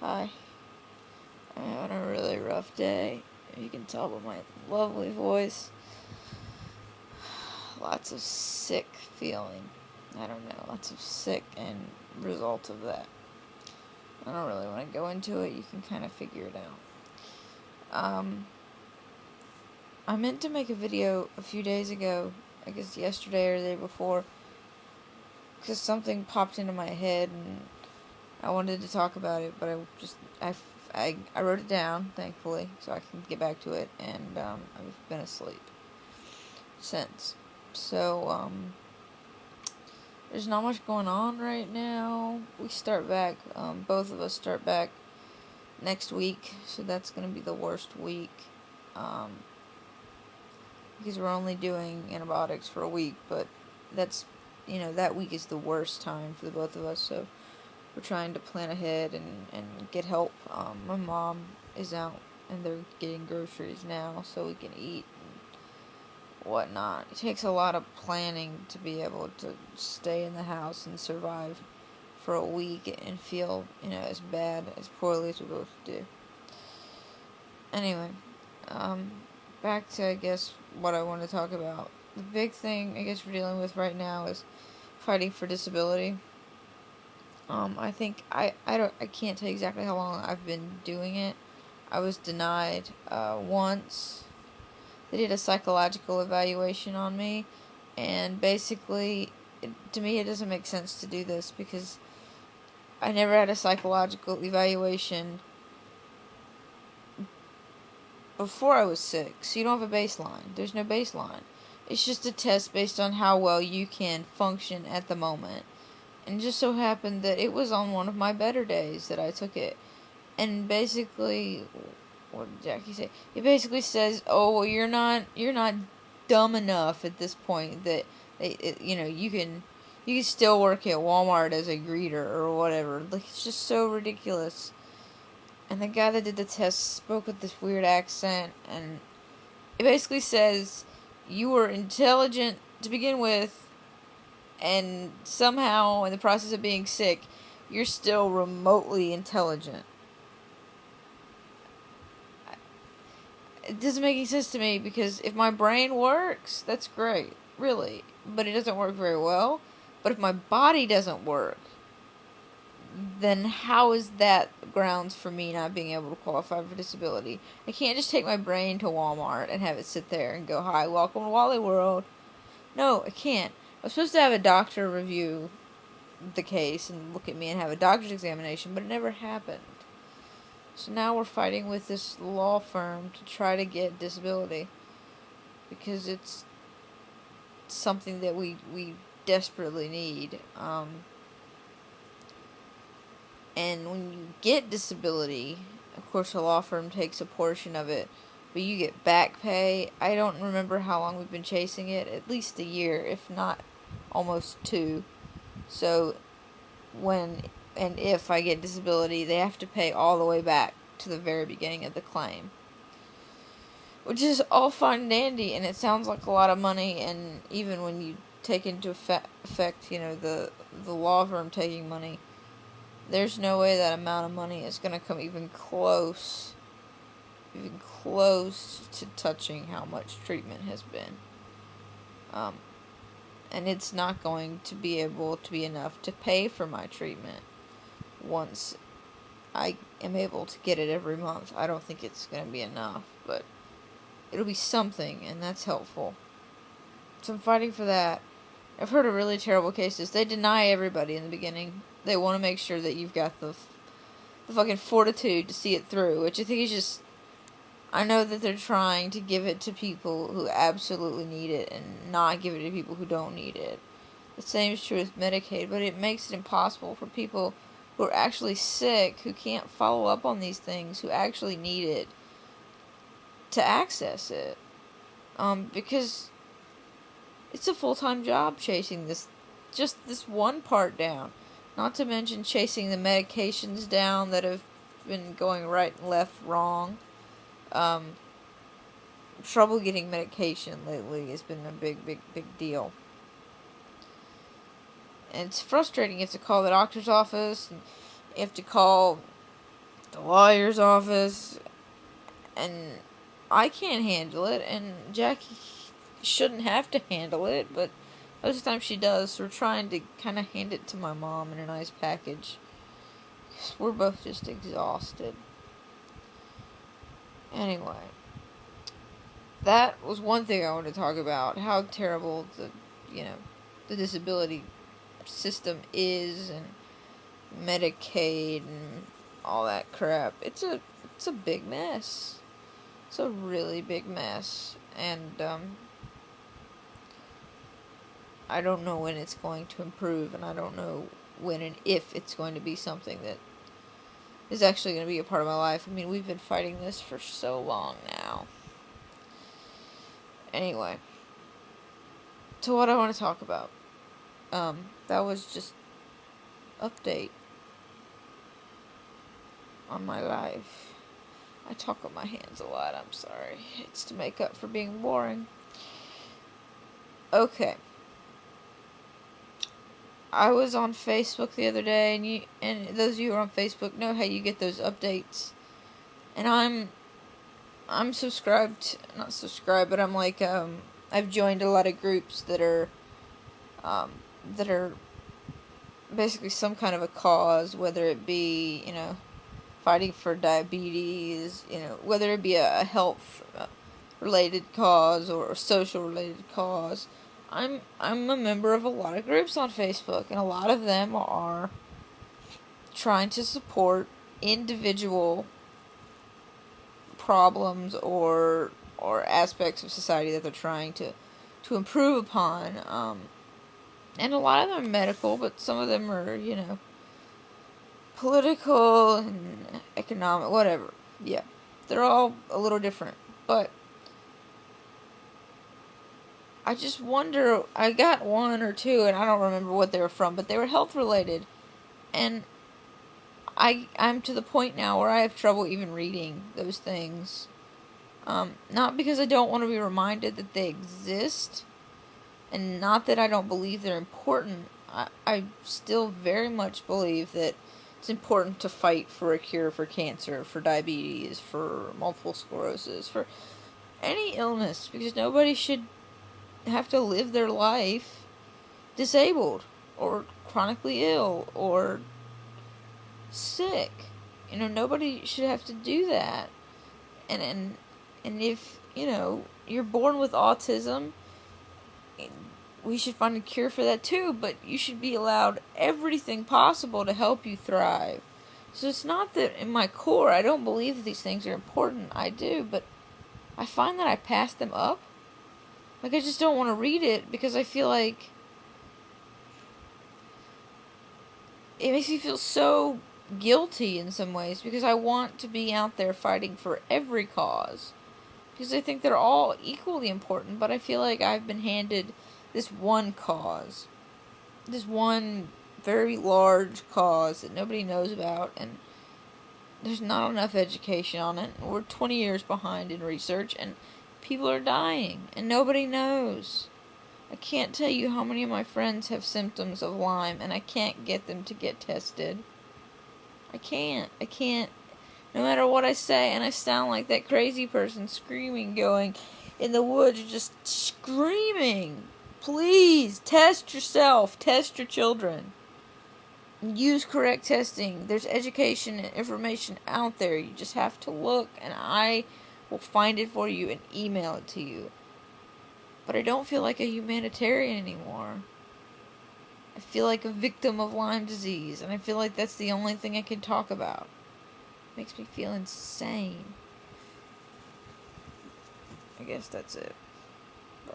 Hi. I'm having a really rough day. You can tell by my lovely voice. Lots of sick feeling. I don't know, lots of sick and result of that. I don't really want to go into it. You can kind of figure it out. I meant to make a video a few days ago, I guess yesterday or the day before, because something popped into my head and I wanted to talk about it, but I wrote it down, thankfully, so I can get back to it, and I've been asleep since. So, there's not much going on right now. We start back, both of us start back next week, so that's going to be the worst week, because we're only doing antibiotics for a week, but that's, that week is the worst time for the both of us, so we're trying to plan ahead and get help. My mom is out, and they're getting groceries now, so we can eat whatnot. It takes a lot of planning to be able to stay in the house and survive for a week and feel, as bad, as poorly as we both do. Anyway, back to, I guess, what I want to talk about. The big thing, I guess, we're dealing with right now is fighting for disability. I think, I can't tell you exactly how long I've been doing it. I was denied, once. They did a psychological evaluation on me, and basically, to me, it doesn't make sense to do this, because I never had a psychological evaluation before I was sick, so you don't have a baseline. There's no baseline. It's just a test based on how well you can function at the moment. And it just so happened that it was on one of my better days that I took it. And basically, what did Jackie say? It basically says, "Oh, well, you're not dumb enough at this point that you can still work at Walmart as a greeter or whatever." Like, it's just so ridiculous. And the guy that did the test spoke with this weird accent, and it basically says you were intelligent to begin with, and somehow in the process of being sick, you're still remotely intelligent. It doesn't make any sense to me, because if my brain works, that's great, really, but it doesn't work very well. But if my body doesn't work, then how is that grounds for me not being able to qualify for disability? I can't just take my brain to Walmart and have it sit there and go, "Hi, welcome to Wally World." No, I can't. I was supposed to have a doctor review the case and look at me and have a doctor's examination, but it never happened. So now we're fighting with this law firm to try to get disability, because it's something that we desperately need. And when you get disability, of course, a law firm takes a portion of it, but you get back pay. I don't remember how long we've been chasing it, at least a year, if not almost 2. So when and if I get disability, they have to pay all the way back to the very beginning of the claim, which is all fine and dandy, and it sounds like a lot of money. And even when you take into effect, the law firm taking money, there's no way that amount of money is going to come even close to touching how much treatment has been. And it's not going to be able to be enough to pay for my treatment once I am able to get it every month. I don't think it's going to be enough, but it'll be something, and that's helpful. So I'm fighting for that. I've heard of really terrible cases. They deny everybody in the beginning. They want to make sure that you've got the fucking fortitude to see it through, which I think is just... I know that they're trying to give it to people who absolutely need it and not give it to people who don't need it. The same is true with Medicaid, but it makes it impossible for people who are actually sick, who can't follow up on these things, who actually need it, to access it. Because it's a full-time job chasing this one part down. Not to mention chasing the medications down that have been going right and left wrong. Trouble getting medication lately has been a big deal. And it's frustrating. You have to call the doctor's office, and you have to call the lawyer's office, and I can't handle it, and Jackie shouldn't have to handle it, but most of the time she does, so we're trying to kind of hand it to my mom in a nice package. We're both just exhausted. Anyway, that was one thing I wanted to talk about, how terrible the disability system is, and Medicaid and all that crap. It's a big mess. It's a really big mess, and I don't know when it's going to improve, and I don't know when and if it's going to be something that is actually going to be a part of my life. I mean, we've been fighting this for so long now. Anyway, to what I want to talk about. That was just update on my life. I talk with my hands a lot, I'm sorry. It's to make up for being boring. Okay. I was on Facebook the other day, and those of you who are on Facebook know how you get those updates. And I'm subscribed, not subscribed, but I'm like, I've joined a lot of groups that are basically some kind of a cause, whether it be, fighting for diabetes, whether it be a health related cause or a social related cause. I'm a member of a lot of groups on Facebook, and a lot of them are trying to support individual problems or aspects of society that they're trying to improve upon. And a lot of them are medical, but some of them are, political and economic, whatever. Yeah, they're all a little different, but I just wonder, I got one or two, and I don't remember what they were from, but they were health related, and I'm to the point now where I have trouble even reading those things, not because I don't want to be reminded that they exist, and not that I don't believe they're important. I still very much believe that it's important to fight for a cure for cancer, for diabetes, for multiple sclerosis, for any illness, because nobody should have to live their life disabled or chronically ill or sick. Nobody should have to do that. And if, you're born with autism, we should find a cure for that too, but you should be allowed everything possible to help you thrive. So it's not that in my core I don't believe that these things are important. I do, but I find that I pass them up. Like, I just don't want to read it because I feel like it makes me feel so guilty in some ways, because I want to be out there fighting for every cause, because I think they're all equally important, but I feel like I've been handed this one cause, this one very large cause that nobody knows about, and there's not enough education on it. We're 20 years behind in research, and people are dying, and nobody knows. I can't tell you how many of my friends have symptoms of Lyme, and I can't get them to get tested. I can't. No matter what I say, and I sound like that crazy person screaming, going in the woods, just screaming, please, test yourself, test your children. Use correct testing. There's education and information out there. You just have to look, and I will find it for you and email it to you. But I don't feel like a humanitarian anymore. I feel like a victim of Lyme disease, and I feel like that's the only thing I can talk about. It makes me feel insane. I guess that's it. Bye.